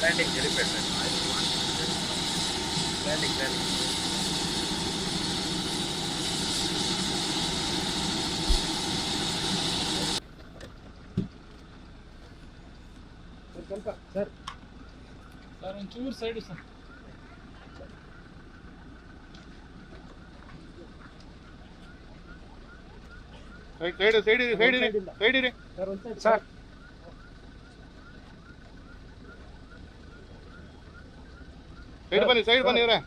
Landing helipad landing ಸ್ವಲ್ಪ sir ಒಂಚೂರು side sir side ಇರಿ ಸರ್ ಸೈಡ್ ಬನ್ನಿ ಇವರೇ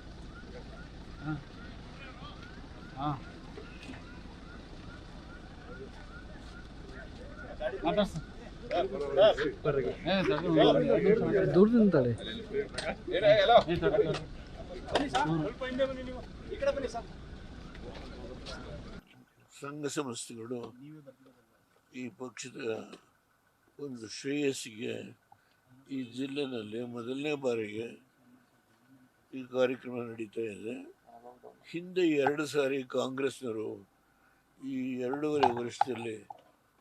ದೂರದಿಂದಲೇ ಸಂಘ ಸಂಸ್ಥೆಗಳು ಈ ಪಕ್ಷದ ಒಂದು ಶ್ರೇಯಸ್ಸಿಗೆ ಈ ಜಿಲ್ಲೆನಲ್ಲಿ ಮೊದಲನೇ ಬಾರಿಗೆ ಈ ಕಾರ್ಯಕ್ರಮ ನಡೀತಾ ಇದೆ. ಹಿಂದೆ 2 ಸಾರಿ ಕಾಂಗ್ರೆಸ್ನವರು ಈ 2.5 ವರ್ಷದಲ್ಲಿ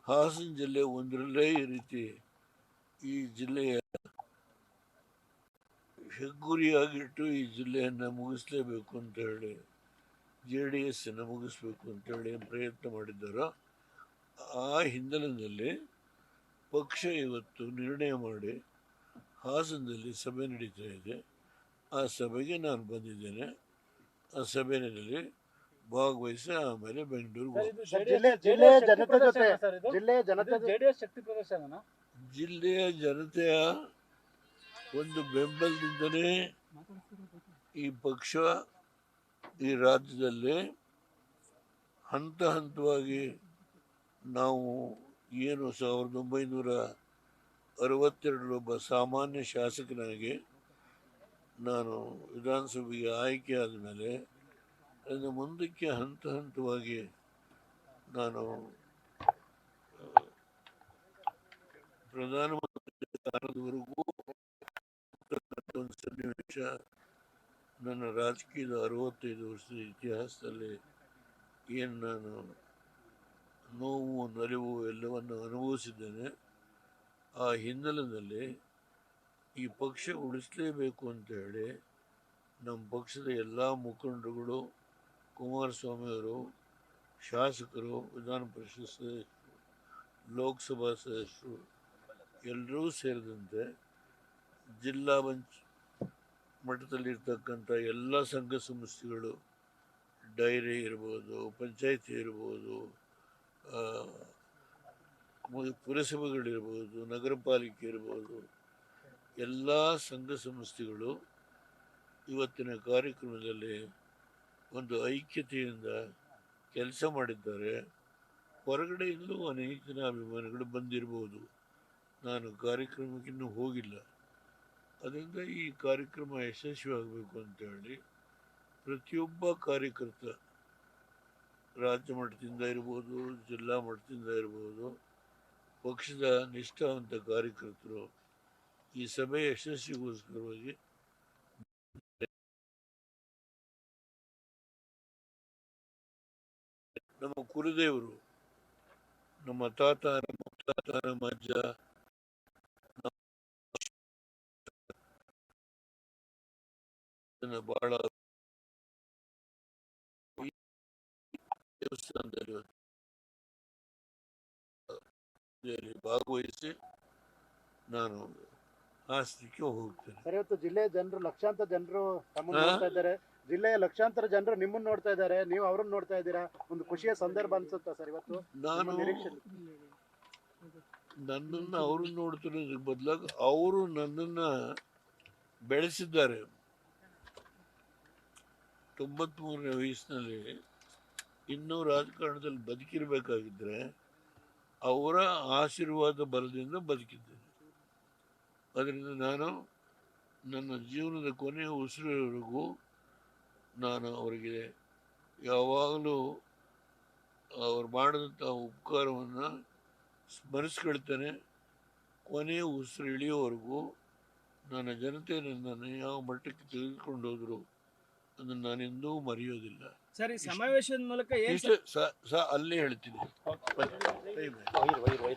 ಹಾಸನ ಜಿಲ್ಲೆ ಒಂದರಲ್ಲೇ ಈ ರೀತಿ ಈ ಜಿಲ್ಲೆಯ ಹೆಗ್ಗುರಿಯಾಗಿಟ್ಟು ಈ ಜಿಲ್ಲೆಯನ್ನು ಮುಗಿಸಲೇಬೇಕು ಅಂತ ಹೇಳಿ JDS ಅನ್ನು ಮುಗಿಸ್ಬೇಕು ಅಂತೇಳಿ ಪ್ರಯತ್ನ ಮಾಡಿದ್ದಾರೋ ಆ ಹಿನ್ನೆಲೆಯಲ್ಲಿ ಪಕ್ಷ ಇವತ್ತು ನಿರ್ಣಯ ಮಾಡಿ ಹಾಸನದಲ್ಲಿ ಸಭೆ ನಡೀತಾ ಇದೆ. ಆ ಸಭೆಗೆ ನಾನು ಬಂದಿದ್ದೇನೆ. ಆ ಸಭೆಯಲ್ಲಿ ಭಾಗವಹಿಸಿ ಆಮೇಲೆ ಬೆಂಗಳೂರಿಗೆ ಜಿಲ್ಲೆಯ ಜನತೆಯ ಒಂದು ಬೆಂಬಲದಿಂದಲೇ ಈ ಪಕ್ಷ ಈ ರಾಜ್ಯದಲ್ಲಿ ಹಂತ ಹಂತವಾಗಿ ನಾವು ಏನು 1962 ಒಬ್ಬ ಸಾಮಾನ್ಯ ಶಾಸಕನಾಗಿ ನಾನು ವಿಧಾನಸಭೆಗೆ ಆಯ್ಕೆ ಆದಮೇಲೆ ಅದನ್ನು ಮುಂದಕ್ಕೆ ಹಂತ ಹಂತವಾಗಿ ನಾನು ಪ್ರಧಾನಮಂತ್ರಿ ಸ್ಥಾನದವರೆಗೂ ಒಂದು ಸನ್ನಿವೇಶ ನನ್ನ ರಾಜಕೀಯದ 65 ವರ್ಷದ ಇತಿಹಾಸದಲ್ಲಿ ಏನು ನಾನು ನೋವು ನಲಿವು ಎಲ್ಲವನ್ನು ಅನುಭವಿಸಿದ್ದೇನೆ. ಆ ಹಿನ್ನೆಲೆಯಲ್ಲಿ ಈ ಪಕ್ಷ ಉಳಿಸಲೇಬೇಕು ಅಂತ ಹೇಳಿ ನಮ್ಮ ಪಕ್ಷದ ಎಲ್ಲ ಮುಖಂಡರುಗಳು, ಕುಮಾರಸ್ವಾಮಿಯವರು, ಶಾಸಕರು, ವಿಧಾನ ಪರಿಷತ್ ಸದಸ್ಯರು, ಲೋಕಸಭಾ ಸದಸ್ಯರು ಎಲ್ಲರೂ ಸೇರಿದಂತೆ ಜಿಲ್ಲಾ ಮಟ್ಟದಲ್ಲಿರ್ತಕ್ಕಂಥ ಎಲ್ಲ ಸಂಘ ಸಂಸ್ಥೆಗಳು, ಡೈರಿ ಇರ್ಬೋದು, ಪಂಚಾಯಿತಿ ಇರ್ಬೋದು, ಪುರಸಭೆಗಳಿರ್ಬೋದು, ನಗರ ಪಾಲಿಕೆ ಇರ್ಬೋದು, ಎಲ್ಲ ಸಂಘ ಸಂಸ್ಥೆಗಳು ಇವತ್ತಿನ ಕಾರ್ಯಕ್ರಮದಲ್ಲಿ ಒಂದು ಐಕ್ಯತೆಯಿಂದ ಕೆಲಸ ಮಾಡಿದ್ದಾರೆ. ಹೊರಗಡೆಯಿಂದಲೂ ಅನೇಕ ಜನ ಅಭಿಮಾನಿಗಳು ಬಂದಿರ್ಬೋದು. ನಾನು ಕಾರ್ಯಕ್ರಮಕ್ಕೆ ಇನ್ನೂ ಹೋಗಿಲ್ಲ. ಅದರಿಂದ ಈ ಕಾರ್ಯಕ್ರಮ ಯಶಸ್ವಿಯಾಗಬೇಕು ಅಂತೇಳಿ ಪ್ರತಿಯೊಬ್ಬ ಕಾರ್ಯಕರ್ತ ರಾಜ್ಯ ಮಟ್ಟದಿಂದ ಇರ್ಬೋದು, ಜಿಲ್ಲಾ ಮಟ್ಟದಿಂದ ಇರ್ಬೋದು, ಪಕ್ಷದ ನಿಷ್ಠಾವಂತ ಕಾರ್ಯಕರ್ತರು ಈ ಸಭೆ ಯಶಸ್ವಿಗೋಸ್ಕರವಾಗಿ ನಮ್ಮ ಕುಲದೇವರು, ನಮ್ಮ ತಾತ, ನಮ್ಮ ಮುತ್ತಾತ, ನಮ್ಮ ಅಜ್ಜ ಬಹಳ ದೇವಸ್ಥಾನದಲ್ಲಿ ಭಾಗವಹಿಸಿ ನಾನು ಹಾಸನಕ್ಕೆ ಹೋಗ್ತೇನೆ. ಸರ್, ಇವತ್ತು ಜಿಲ್ಲೆಯ ಜನರು, ಲಕ್ಷಾಂತರ ಜನರು ತಮ್ಮನ್ನು ನೋಡ್ತಾ ಇದ್ದಾರೆ. ಜಿಲ್ಲೆಯ ಲಕ್ಷಾಂತರ ಜನರು ನಿಮ್ಮನ್ನು ನೋಡ್ತಾ ಇದ್ದಾರೆ, ನೀವು ಅವ್ರನ್ನ ನೋಡ್ತಾ ಇದ್ದೀರಾ. ಒಂದು ಖುಷಿಯ ಸಂದರ್ಭ ಅನ್ಸುತ್ತಾ ಸರ್ ಇವತ್ತು? ನಾನು ನನ್ನನ್ನು ಅವ್ರನ್ನ ನೋಡ್ತಿರೋದ್ರ ಬದಲಾಗಿ ಅವರು ನನ್ನನ್ನು ಬೆಳೆಸಿದ್ದಾರೆ. 93ನೇ ವಯಸ್ಸಿನಲ್ಲಿ ಇನ್ನೂ ರಾಜಕಾರಣದಲ್ಲಿ ಬದುಕಿರಬೇಕಾಗಿದ್ದರೆ ಅವರ ಆಶೀರ್ವಾದ ಬಲದಿಂದ ಬದುಕಿದ್ದೇನೆ. ಅದರಿಂದ ನಾನು ನನ್ನ ಜೀವನದ ಕೊನೆಯ ಉಸಿರಿವರೆಗೂ ನಾನು ಅವರಿಗೆ ಯಾವಾಗಲೂ ಅವ್ರು ಮಾಡಿದಂಥ ಉಪಕಾರವನ್ನು ಸ್ಮರಿಸ್ಕೊಳ್ತೇನೆ. ಕೊನೆಯ ಉಸಿರು ಇಳಿಯೋವರೆಗೂ ನನ್ನ ಜನತೆ ನನ್ನನ್ನು ಯಾವ ಮಟ್ಟಕ್ಕೆ ತೆಗೆದುಕೊಂಡು ಹೋದರು ಅದನ್ನು ನಾನೆಂದೂ ಮರೆಯೋದಿಲ್ಲ. ಸರ್, ಈ ಸಮಾವೇಶದ ಮೂಲಕ ಅಲ್ಲೇ ಹೇಳ್ತೀನಿ. ಟೈಮ್ ಆಯ್ತು.